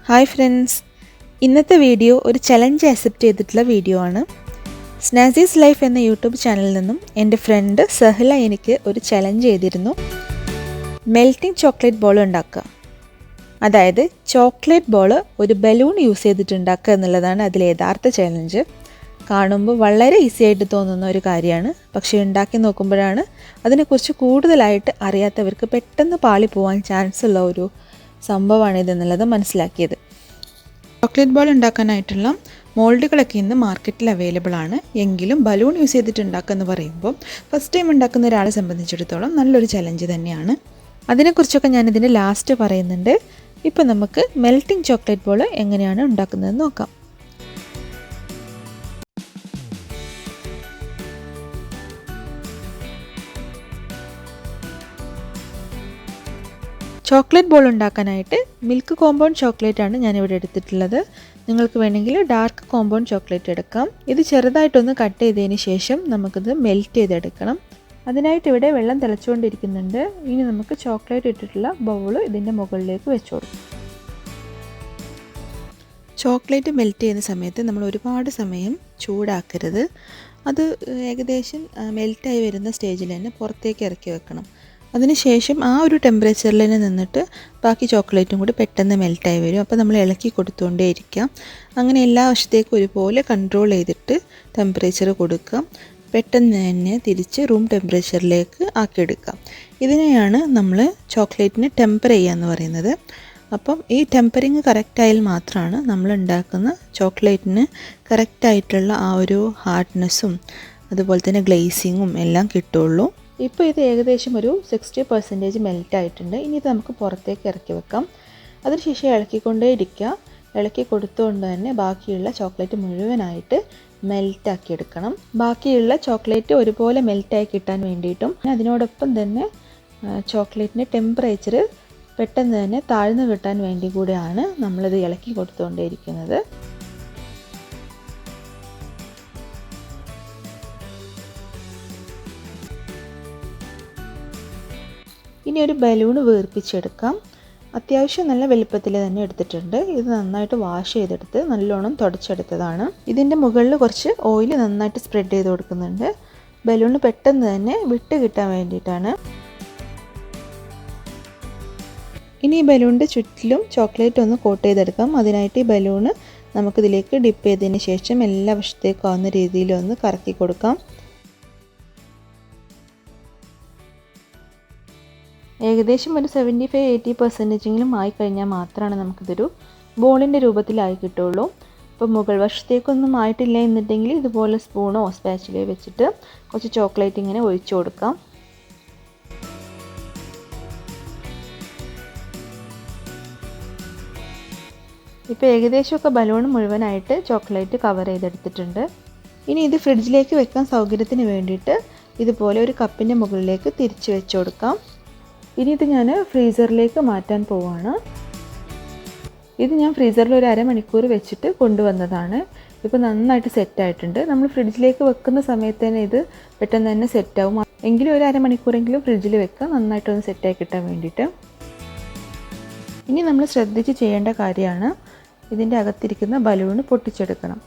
Hi friends, ഇന്നത്തെ video ഒരു challenge accept ചെയ്തിട്ടുള്ള വീഡിയോ ആണ്. സ്നാസിസ് ലൈഫ് എന്ന യൂട്യൂബ് ചാനലിൽ നിന്നും എൻ്റെ ഫ്രണ്ട് സഹല എനിക്ക് ഒരു ചലഞ്ച് ചെയ്തിരുന്നു. മെൽറ്റിംഗ് ചോക്ലേറ്റ് ബോൾ ഉണ്ടാക്കുക. അതായത് ചോക്ലേറ്റ് ബോൾ ഒരു ബലൂൺ യൂസ് ചെയ്തിട്ട് ഉണ്ടാക്കുക എന്നുള്ളതാണ് അതിലെ യഥാർത്ഥ ചലഞ്ച്. കാണുമ്പോൾ വളരെ ഈസി ആയിട്ട് തോന്നുന്ന ഒരു കാര്യമാണ്, പക്ഷേ ഉണ്ടാക്കി നോക്കുമ്പോഴാണ് അതിനെക്കുറിച്ച് കൂടുതലായിട്ട് അറിയാത്തവർക്ക് പെട്ടെന്ന് പാളി പോകാൻ ചാൻസ് ഉള്ള ഒരു സംഭവമാണിതെന്നുള്ളത് മനസ്സിലാക്കിയത്. ചോക്ലേറ്റ് ബോൾ ഉണ്ടാക്കാനായിട്ടുള്ള മോൾഡുകളൊക്കെ ഇന്ന് മാർക്കറ്റിൽ അവൈലബിൾ ആണ്. എങ്കിലും ബലൂൺ യൂസ് ചെയ്തിട്ട് ഉണ്ടാക്കുക എന്ന് പറയുമ്പോൾ ഫസ്റ്റ് ടൈം ഉണ്ടാക്കുന്ന ഒരാളെ സംബന്ധിച്ചിടത്തോളം നല്ലൊരു ചലഞ്ച് തന്നെയാണ്. അതിനെക്കുറിച്ചൊക്കെ ഞാനിതിൻ്റെ ലാസ്റ്റ് പറയുന്നുണ്ട്. ഇപ്പോൾ നമുക്ക് മെൽറ്റിംഗ് ചോക്ലേറ്റ് ബോൾ എങ്ങനെയാണ് ഉണ്ടാക്കുന്നതെന്ന് നോക്കാം. ചോക്ലേറ്റ് ബോൾ ഉണ്ടാക്കാനായിട്ട് മിൽക്ക് കോമ്പൗണ്ട് ചോക്ലേറ്റ് ആണ് ഞാനിവിടെ എടുത്തിട്ടുള്ളത്. നിങ്ങൾക്ക് വേണമെങ്കിൽ ഡാർക്ക് കോമ്പൗണ്ട് ചോക്ലേറ്റ് എടുക്കാം. ഇത് ചെറുതായിട്ടൊന്ന് കട്ട് ചെയ്തതിന് ശേഷം നമുക്കിത് മെൽറ്റ് ചെയ്തെടുക്കണം. അതിനായിട്ട് ഇവിടെ വെള്ളം തിളച്ചുകൊണ്ടിരിക്കുന്നുണ്ട്. ഇനി നമുക്ക് ചോക്ലേറ്റ് ഇട്ടിട്ടുള്ള ബൗൾ ഇതിൻ്റെ മുകളിലേക്ക് വെച്ച് കൊടുക്കാം. ചോക്ലേറ്റ് മെൽറ്റ് ചെയ്യുന്ന സമയത്ത് നമ്മൾ ഒരുപാട് സമയം ചൂടാക്കരുത്. അത് ഏകദേശം മെൽറ്റായി വരുന്ന സ്റ്റേജിൽ തന്നെ പുറത്തേക്ക് ഇറക്കി വെക്കണം. അതിനുശേഷം ആ ഒരു ടെമ്പറേച്ചറിൽ തന്നെ നിന്നിട്ട് ബാക്കി ചോക്ലേറ്റും കൂടി പെട്ടെന്ന് മെൽറ്റായി വരും. അപ്പോൾ നമ്മൾ ഇളക്കി കൊടുത്തുകൊണ്ടേ ഇരിക്കാം. അങ്ങനെ എല്ലാ വശത്തേക്കും ഒരുപോലെ കൺട്രോൾ ചെയ്തിട്ട് ടെമ്പറേച്ചർ കൊടുക്കാം. പെട്ടെന്ന് തന്നെ തിരിച്ച് റൂം ടെമ്പറേച്ചറിലേക്ക് ആക്കിയെടുക്കാം. ഇതിനെയാണ് നമ്മൾ ചോക്ലേറ്റിന് ടെമ്പർ ചെയ്യുക എന്ന് പറയുന്നത്. അപ്പം ഈ ടെമ്പറിങ് കറക്റ്റായാൽ മാത്രമാണ് നമ്മൾ ഉണ്ടാക്കുന്ന ചോക്ലേറ്റിന് കറക്റ്റായിട്ടുള്ള ആ ഒരു ഹാർഡ്നെസ്സും അതുപോലെ തന്നെ ഗ്ലേസിങ്ങും എല്ലാം കിട്ടുള്ളൂ. ഇപ്പോൾ ഇത് ഏകദേശം ഒരു 60% മെൽറ്റ് ആയിട്ടുണ്ട്. ഇനി ഇത് നമുക്ക് പുറത്തേക്ക് ഇറക്കി വെക്കാം. അതിനുശേഷം ഇളക്കിക്കൊണ്ടേ ഇരിക്കുക. ഇളക്കി കൊടുത്തുകൊണ്ട് തന്നെ ബാക്കിയുള്ള ചോക്ലേറ്റ് മുഴുവനായിട്ട് മെൽറ്റാക്കി എടുക്കണം. ബാക്കിയുള്ള ചോക്ലേറ്റ് ഒരുപോലെ മെൽറ്റായി കിട്ടാൻ വേണ്ടിയിട്ടും അതിനോടൊപ്പം തന്നെ ചോക്ലേറ്റിൻ്റെ ടെമ്പറേച്ചർ പെട്ടെന്ന് തന്നെ താഴ്ന്നു കിട്ടാൻ വേണ്ടി കൂടെയാണ് നമ്മളിത് ഇളക്കി കൊടുത്തുകൊണ്ടേ ഇരിക്കുന്നത്. ഇനി ഒരു ബലൂൺ വീർപ്പിച്ചെടുക്കാം. അത്യാവശ്യം നല്ല വലുപ്പത്തിൽ തന്നെ എടുത്തിട്ടുണ്ട്. ഇത് നന്നായിട്ട് വാഷ് ചെയ്തെടുത്ത് നല്ലോണം തുടച്ചെടുത്തതാണ്. ഇതിൻ്റെ മുകളിൽ കുറച്ച് ഓയിൽ നന്നായിട്ട് സ്പ്രെഡ് ചെയ്ത് കൊടുക്കുന്നുണ്ട്. ബലൂൺ പെട്ടെന്ന് തന്നെ വിട്ട് കിട്ടാൻ വേണ്ടിയിട്ടാണ്. ഇനി ഈ ബലൂണിൻ്റെ ചുറ്റിലും ചോക്ലേറ്റ് ഒന്ന് കോട്ട് ചെയ്തെടുക്കാം. അതിനായിട്ട് ഈ ബലൂണ് നമുക്കിതിലേക്ക് ഡിപ്പ് ചെയ്തതിന് ശേഷം എല്ലാ വശത്തേക്കും ആവുന്ന രീതിയിൽ ഒന്ന് കറക്കി കൊടുക്കാം. ഏകദേശം ഒരു 75-80% ആയിക്കഴിഞ്ഞാൽ മാത്രമാണ് നമുക്കിതൊരു ബോളിൻ്റെ രൂപത്തിലായി കിട്ടുള്ളൂ. ഇപ്പോൾ മുകൾ വശത്തേക്കൊന്നും ആയിട്ടില്ല എന്നുണ്ടെങ്കിൽ ഇതുപോലെ സ്പൂണോ സ്പാച്ചിലയോ വെച്ചിട്ട് കുറച്ച് ചോക്ലേറ്റ് ഇങ്ങനെ ഒഴിച്ചു കൊടുക്കാം. ഇപ്പോൾ ഏകദേശമൊക്കെ ബലൂൺ മുഴുവനായിട്ട് ചോക്ലേറ്റ് കവർ ചെയ്തെടുത്തിട്ടുണ്ട്. ഇനി ഇത് ഫ്രിഡ്ജിലേക്ക് വെക്കാൻ സൗകര്യത്തിന് വേണ്ടിയിട്ട് ഇതുപോലെ ഒരു കപ്പിൻ്റെ മുകളിലേക്ക് തിരിച്ച് വെച്ച് കൊടുക്കാം. ഇനി ഇത് ഞാൻ ഫ്രീസറിലേക്ക് മാറ്റാൻ പോവുകയാണ്. ഇത് ഞാൻ ഫ്രീസറിൽ ഒരു അരമണിക്കൂർ വെച്ചിട്ട് കൊണ്ടുവന്നതാണ്. ഇപ്പോൾ നന്നായിട്ട് സെറ്റായിട്ടുണ്ട്. നമ്മൾ ഫ്രിഡ്ജിലേക്ക് വെക്കുന്ന സമയത്ത് തന്നെ ഇത് പെട്ടെന്ന് തന്നെ സെറ്റാവും. എങ്കിലും ഒരു അരമണിക്കൂറെങ്കിലും ഫ്രിഡ്ജിൽ വെക്കുക, നന്നായിട്ടൊന്ന് സെറ്റായി കിട്ടാൻ വേണ്ടിയിട്ട്. ഇനി നമ്മൾ ശ്രദ്ധിച്ച് ചെയ്യേണ്ട കാര്യമാണ് ഇതിൻ്റെ അകത്തിരിക്കുന്ന ബലൂൺ പൊട്ടിച്ചെടുക്കണം.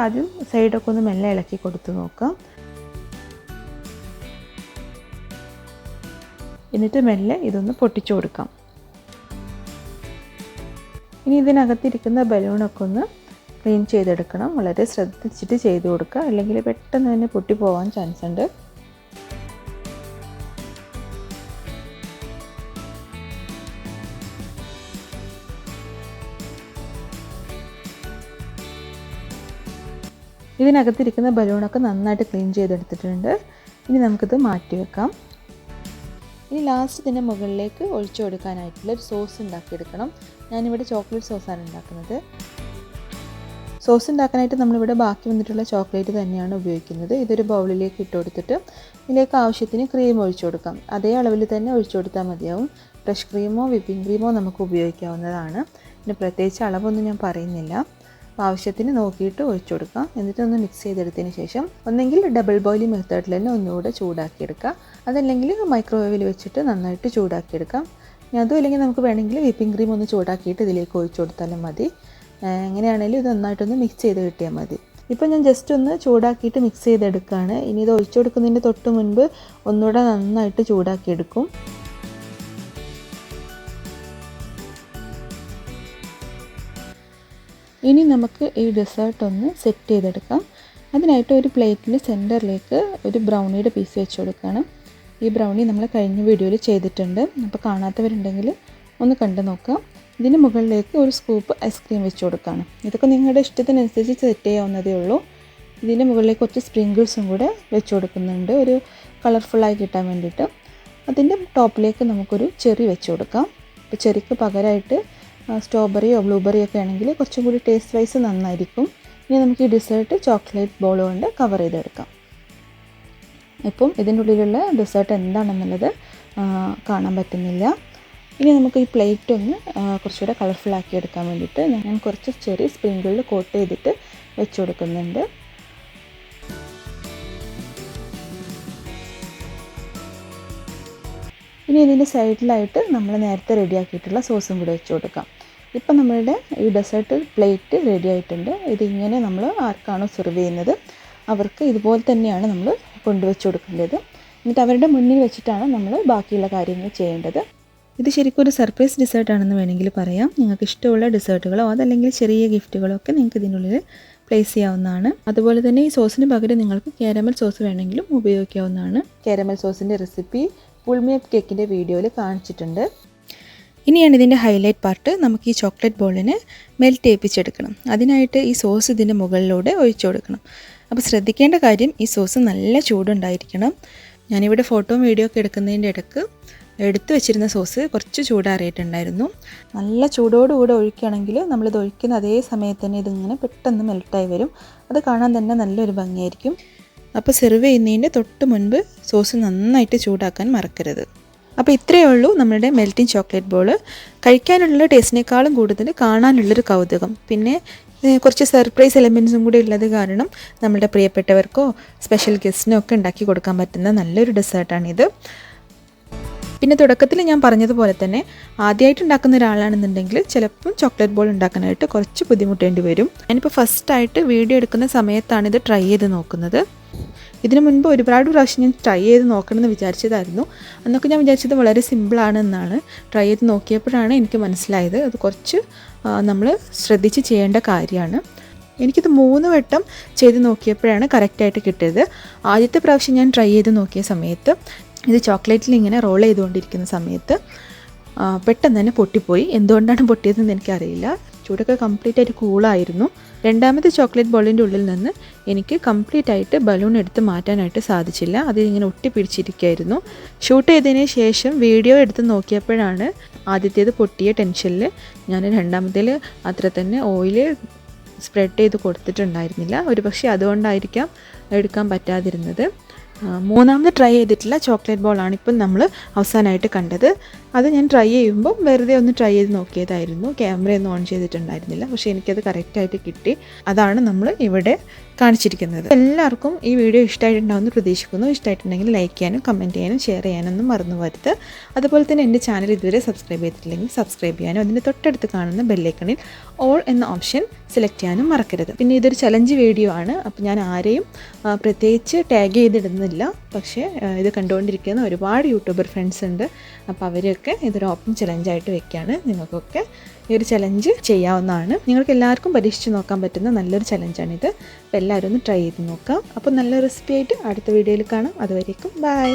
ആദ്യം സൈഡൊക്കെ ഒന്ന് മെല്ലെ ഇളക്കി കൊടുത്ത് നോക്കാം. എന്നിട്ട് മെല്ലെ ഇതൊന്ന് പൊട്ടിച്ചു കൊടുക്കാം. ഇനി ഇതിനകത്തിരിക്കുന്ന ബലൂണൊക്കെ ഒന്ന് ക്ലീൻ ചെയ്തെടുക്കണം. വളരെ ശ്രദ്ധിച്ചിട്ട് ചെയ്ത് കൊടുക്കുക, അല്ലെങ്കിൽ പെട്ടെന്ന് തന്നെ പൊട്ടിപ്പോവാൻ ചാൻസ് ഉണ്ട്. ഇതിനകത്തിരിക്കുന്ന ബലൂണൊക്കെ നന്നായിട്ട് ക്ലീൻ ചെയ്തെടുത്തിട്ടുണ്ട്. ഇനി നമുക്കിത് മാറ്റി വെക്കാം. ഇനി ലാസ്റ്റ് ഇതിൻ്റെ മുകളിലേക്ക് ഒഴിച്ചു കൊടുക്കാനായിട്ടുള്ള ഒരു സോസ് ഉണ്ടാക്കിയെടുക്കണം. ഞാനിവിടെ ചോക്ലേറ്റ് സോസാണ് ഉണ്ടാക്കുന്നത്. സോസ് ഉണ്ടാക്കാനായിട്ട് നമ്മളിവിടെ ബാക്കി വന്നിട്ടുള്ള ചോക്ലേറ്റ് തന്നെയാണ് ഉപയോഗിക്കുന്നത്. ഇതൊരു ബൗളിലേക്ക് ഇട്ട് കൊടുത്തിട്ട് ഇതിലേക്ക് ആവശ്യത്തിന് ക്രീം ഒഴിച്ചു കൊടുക്കാം. അതേ അളവിൽ തന്നെ ഒഴിച്ചു കൊടുത്താൽ മതിയാവും. ഫ്രഷ് ക്രീമോ വിപ്പിംഗ് ക്രീമോ നമുക്ക് ഉപയോഗിക്കാവുന്നതാണ്. പിന്നെ പ്രത്യേകിച്ച് അളവൊന്നും ഞാൻ പറയുന്നില്ല. ആവശ്യത്തിന് നോക്കിയിട്ട് ഒഴിച്ചു കൊടുക്കാം. എന്നിട്ട് ഒന്ന് മിക്സ് ചെയ്തെടുത്തതിന് ശേഷം ഒന്നെങ്കിൽ ഡബിൾ ബോയിലിംഗ് മെത്തേഡിൽ തന്നെ ഒന്നുകൂടെ ചൂടാക്കിയെടുക്കാം. അതല്ലെങ്കിൽ മൈക്രോവേവിൽ വെച്ചിട്ട് നന്നായിട്ട് ചൂടാക്കിയെടുക്കാം. അതും അല്ലെങ്കിൽ നമുക്ക് വേണമെങ്കിൽ വിപ്പിംഗ് ക്രീം ഒന്ന് ചൂടാക്കിയിട്ട് ഇതിലേക്ക് ഒഴിച്ചു കൊടുത്താലും മതി. എങ്ങനെയാണെങ്കിലും ഇത് നന്നായിട്ടൊന്ന് മിക്സ് ചെയ്ത് കിട്ടിയാൽ മതി. ഇപ്പോൾ ഞാൻ ജസ്റ്റ് ഒന്ന് ചൂടാക്കിയിട്ട് മിക്സ് ചെയ്തെടുക്കുകയാണ്. ഇനി ഇത് ഒഴിച്ചു കൊടുക്കുന്നതിന് തൊട്ട് മുൻപ് ഒന്നുകൂടെ നന്നായിട്ട് ചൂടാക്കിയെടുക്കും. ഇനി നമുക്ക് ഈ ഡെസേർട്ട് ഒന്ന് സെറ്റ് ചെയ്തെടുക്കാം. അതിനായിട്ട് ഒരു പ്ലേറ്റിൻ്റെ സെൻറ്ററിലേക്ക് ഒരു ബ്രൗണിയുടെ പീസ് വെച്ച് കൊടുക്കണം. ഈ ബ്രൗണി നമ്മൾ കഴിഞ്ഞ വീഡിയോയിൽ ചെയ്തിട്ടുണ്ട്. അപ്പോൾ കാണാത്തവരുണ്ടെങ്കിൽ ഒന്ന് കണ്ടു നോക്കാം. ഇതിന് മുകളിലേക്ക് ഒരു സ്കൂപ്പ് ഐസ്ക്രീം വെച്ച് കൊടുക്കണം. ഇതൊക്കെ നിങ്ങളുടെ ഇഷ്ടത്തിനനുസരിച്ച് സെറ്റ് ചെയ്യാവുന്നതേ ഉള്ളൂ. ഇതിന് മുകളിലേക്ക് കുറച്ച് സ്പ്രിങ്കിൾസും കൂടെ വെച്ച് കൊടുക്കുന്നുണ്ട്, ഒരു കളർഫുള്ളായി കിട്ടാൻ വേണ്ടിയിട്ട്. അതിൻ്റെ ടോപ്പിലേക്ക് നമുക്കൊരു ചെറി വെച്ച് കൊടുക്കാം. അപ്പോൾ ചെറിക്ക് പകരമായിട്ട് സ്ട്രോബെറിയോ ബ്ലൂബെറിയോ ഒക്കെ ആണെങ്കിൽ കുറച്ചും കൂടി ടേസ്റ്റ് വൈസ് നന്നായിരിക്കും. ഇനി നമുക്ക് ഈ ഡെസേർട്ട് ചോക്ലേറ്റ് ബോൾ കൊണ്ട് കവർ ചെയ്തെടുക്കാം. ഇപ്പം ഇതിൻ്റെ ഉള്ളിലുള്ള ഡെസേർട്ട് എന്താണെന്നുള്ളത് കാണാൻ പറ്റുന്നില്ല. ഇനി നമുക്ക് ഈ പ്ലേറ്റ് ഒന്ന് കുറച്ചുകൂടെ കളർഫുള്ളാക്കി എടുക്കാൻ വേണ്ടിയിട്ട് ഞാൻ കുറച്ച് ചെറി സ്പ്രിങ്കിളിൽ കോട്ട് ചെയ്തിട്ട് വെച്ച് കൊടുക്കുന്നുണ്ട്. ഇനി ഇതിൻ്റെ സൈഡിലായിട്ട് നമ്മൾ നേരത്തെ റെഡിയാക്കിയിട്ടുള്ള സോസും കൂടെ വെച്ച് കൊടുക്കാം. ഇപ്പം നമ്മളുടെ ഈ ഡെസേർട്ട് പ്ലേറ്റ് റെഡി ആയിട്ടുണ്ട്. ഇതിങ്ങനെ നമ്മൾ ആർക്കാണോ സെർവ് ചെയ്യുന്നത് അവർക്ക് ഇതുപോലെ തന്നെയാണ് നമ്മൾ കൊണ്ടുവച്ച് കൊടുക്കേണ്ടത്. എന്നിട്ട് അവരുടെ മുന്നിൽ വെച്ചിട്ടാണ് നമ്മൾ ബാക്കിയുള്ള കാര്യങ്ങൾ ചെയ്യേണ്ടത്. ഇത് ശരിക്കും ഒരു സർപ്രൈസ് ഡെസേർട്ടാണെന്ന് വേണമെങ്കിൽ പറയാം. നിങ്ങൾക്ക് ഇഷ്ടമുള്ള ഡെസേർട്ടുകളോ അതല്ലെങ്കിൽ ചെറിയ ഗിഫ്റ്റുകളോ ഒക്കെ നിങ്ങൾക്ക് ഇതിനുള്ളിൽ പ്ലേസ് ചെയ്യാവുന്നതാണ്. അതുപോലെ തന്നെ ഈ സോസിന് പകരം നിങ്ങൾക്ക് കാരമൽ സോസ് വേണമെങ്കിലും ഉപയോഗിക്കാവുന്നതാണ്. കാരമൽ സോസിൻ്റെ റെസിപ്പി പുൾമിയപ്പ് കേക്കിൻ്റെ വീഡിയോയിൽ കാണിച്ചിട്ടുണ്ട്. ഇനിയാണ് ഇതിൻ്റെ ഹൈലൈറ്റ് പാർട്ട്. നമുക്ക് ഈ ചോക്ലേറ്റ് ബോളിനെ മെൽറ്റ് ചെയ്യിപ്പിച്ചെടുക്കണം. അതിനായിട്ട് ഈ സോസ് ഇതിൻ്റെ മുകളിലൂടെ ഒഴിച്ചു കൊടുക്കണം. അപ്പോൾ ശ്രദ്ധിക്കേണ്ട കാര്യം ഈ സോസ് നല്ല ചൂടുണ്ടായിരിക്കണം. ഞാനിവിടെ ഫോട്ടോയും വീഡിയോ ഒക്കെ എടുക്കുന്നതിൻ്റെ ഇടയ്ക്ക് എടുത്തു വെച്ചിരുന്ന സോസ് കുറച്ച് ചൂടാറിയിട്ടുണ്ടായിരുന്നു. നല്ല ചൂടോടുകൂടെ ഒഴിക്കുകയാണെങ്കിൽ നമ്മളിത് ഒഴിക്കുന്ന അതേ സമയത്ത് തന്നെ ഇതിങ്ങനെ പെട്ടെന്ന് മെൽട്ടായി വരും. അത് കാണാൻ തന്നെ നല്ലൊരു ഭംഗിയായിരിക്കും. അപ്പോൾ സെർവ് ചെയ്യുന്നതിൻ്റെ തൊട്ട് മുൻപ് സോസ് നന്നായിട്ട് ചൂടാക്കാൻ മറക്കരുത്. അപ്പോൾ ഇത്രയേ ഉള്ളൂ നമ്മുടെ മെൽറ്റിംഗ് ചോക്ലേറ്റ് ബോൾ. കഴിക്കാനുള്ള ടേസ്റ്റിനേക്കാളും കൂടുതൽ കാണാനുള്ളൊരു കൗതുകം, പിന്നെ കുറച്ച് സർപ്രൈസ് എലമെൻറ്റ്സും കൂടി ഉള്ളത് കാരണം നമ്മുടെ പ്രിയപ്പെട്ടവർക്കോ സ്പെഷ്യൽ ഗസ്റ്റിനോ ഒക്കെ ഉണ്ടാക്കി കൊടുക്കാൻ പറ്റുന്ന നല്ലൊരു ഡെസേർട്ടാണിത്. പിന്നെ തുടക്കത്തിൽ ഞാൻ പറഞ്ഞതുപോലെ തന്നെ ആദ്യമായിട്ട് ഉണ്ടാക്കുന്ന ഒരാളാണെന്നുണ്ടെങ്കിൽ ചിലപ്പം ചോക്ലേറ്റ് ബോൾ ഉണ്ടാക്കാനായിട്ട് കുറച്ച് ബുദ്ധിമുട്ടേണ്ടി വരും. ഞാനിപ്പോൾ ഫസ്റ്റായിട്ട് വീഡിയോ എടുക്കുന്ന സമയത്താണ് ഇത് ട്രൈ ചെയ്ത് നോക്കുന്നത്. ഇതിനു മുൻപ് ഒരുപാട് പ്രാവശ്യം ഞാൻ ട്രൈ ചെയ്ത് നോക്കണമെന്ന് വിചാരിച്ചതായിരുന്നു. അന്നൊക്കെ ഞാൻ വിചാരിച്ചത് വളരെ സിമ്പിളാണെന്നാണ്. ട്രൈ ചെയ്ത് നോക്കിയപ്പോഴാണ് എനിക്ക് മനസ്സിലായത് അത് കുറച്ച് നമ്മൾ ശ്രദ്ധിച്ച് ചെയ്യേണ്ട കാര്യമാണ്. എനിക്കിത് 3 വട്ടം ചെയ്ത് നോക്കിയപ്പോഴാണ് കറക്റ്റായിട്ട് കിട്ടിയത്. ആദ്യത്തെ പ്രാവശ്യം ഞാൻ ട്രൈ ചെയ്ത് നോക്കിയ സമയത്ത് ഇത് ചോക്ലേറ്റിൽ ഇങ്ങനെ റോൾ ചെയ്തുകൊണ്ടിരിക്കുന്ന സമയത്ത് പെട്ടെന്ന് തന്നെ പൊട്ടിപ്പോയി. എന്തുകൊണ്ടാണ് പൊട്ടിയതെന്ന് എനിക്കറിയില്ല. ചൂടൊക്കെ കംപ്ലീറ്റ് ആയിട്ട് കൂളായിരുന്നു. രണ്ടാമത്തെ ചോക്ലേറ്റ് ബോളിൻ്റെ ഉള്ളിൽ നിന്ന് എനിക്ക് കംപ്ലീറ്റ് ആയിട്ട് ബലൂൺ എടുത്ത് മാറ്റാനായിട്ട് സാധിച്ചില്ല. അതിങ്ങനെ ഒട്ടിപ്പിടിച്ചിരിക്കുകയായിരുന്നു. ഷൂട്ട് ചെയ്തതിന് ശേഷം വീഡിയോ എടുത്ത് നോക്കിയപ്പോഴാണ് ആദ്യത്തേത് പൊട്ടിയ ടെൻഷനിൽ ഞാൻ രണ്ടാമത്തേൽ അത്ര തന്നെ ഓയിൽ സ്പ്രെഡ് ചെയ്ത് കൊടുത്തിട്ടുണ്ടായിരുന്നില്ല. ഒരു പക്ഷേ അതുകൊണ്ടായിരിക്കാം എടുക്കാൻ പറ്റാതിരുന്നത്. മൂന്നാമത് ട്രൈ ചെയ്തിട്ടുള്ള ചോക്ലേറ്റ് ബോളാണ് ഇപ്പം നമ്മൾ അവസാനമായിട്ട് കണ്ടത്. അത് ഞാൻ ട്രൈ ചെയ്യുമ്പോൾ വെറുതെ ഒന്ന് ട്രൈ ചെയ്ത് നോക്കിയതായിരുന്നു. ക്യാമറയൊന്നും ഓൺ ചെയ്തിട്ടുണ്ടായിരുന്നില്ല. പക്ഷേ എനിക്കത് കറക്റ്റായിട്ട് കിട്ടി. അതാണ് നമ്മൾ ഇവിടെ കാണിച്ചിരിക്കുന്നത്. എല്ലാവർക്കും ഈ വീഡിയോ ഇഷ്ടമായിട്ടുണ്ടാവുമെന്ന് പ്രതീക്ഷിക്കുന്നു. ഇഷ്ടമായിട്ടുണ്ടെങ്കിൽ ലൈക്ക് ചെയ്യാനും കമൻറ്റ് ചെയ്യാനും ഷെയർ ചെയ്യാനൊന്നും മറന്നു വരുത്. അതുപോലെ തന്നെ എൻ്റെ ചാനൽ ഇതുവരെ സബ്സ്ക്രൈബ് ചെയ്തിട്ടില്ലെങ്കിൽ സബ്സ്ക്രൈബ് ചെയ്യാനും അതിൻ്റെ തൊട്ടടുത്ത് കാണുന്ന ബെല്ലൈക്കണിൽ ഓൾ എന്ന ഓപ്ഷൻ സെലക്ട് ചെയ്യാനും മറക്കരുത്. പിന്നെ ഇതൊരു ചലഞ്ച് വീഡിയോ ആണ്. അപ്പോൾ ഞാൻ ആരെയും പ്രത്യേകിച്ച് ടാഗ് ചെയ്തിടുന്നില്ല. പക്ഷേ ഇത് കണ്ടുകൊണ്ടിരിക്കുന്ന ഒരുപാട് യൂട്യൂബർ ഫ്രണ്ട്സ് ഉണ്ട്. അപ്പോൾ അവരൊക്കെ ഇതൊരു ഓപ്പൺ ചലഞ്ചായിട്ട് വെക്കുകയാണ്. നിങ്ങൾക്കൊക്കെ ഈ ഒരു ചലഞ്ച് ചെയ്യാവുന്നതാണ്. നിങ്ങൾക്ക് എല്ലാവർക്കും പരീക്ഷിച്ച് നോക്കാൻ പറ്റുന്ന നല്ലൊരു ചലഞ്ചാണിത്. അപ്പോൾ എല്ലാവരും ഒന്ന് ട്രൈ ചെയ്ത് നോക്കാം. അപ്പോൾ നല്ല റെസിപ്പി ആയിട്ട് അടുത്ത വീഡിയോയിൽ കാണാം. അതുവരേക്കും ബൈ.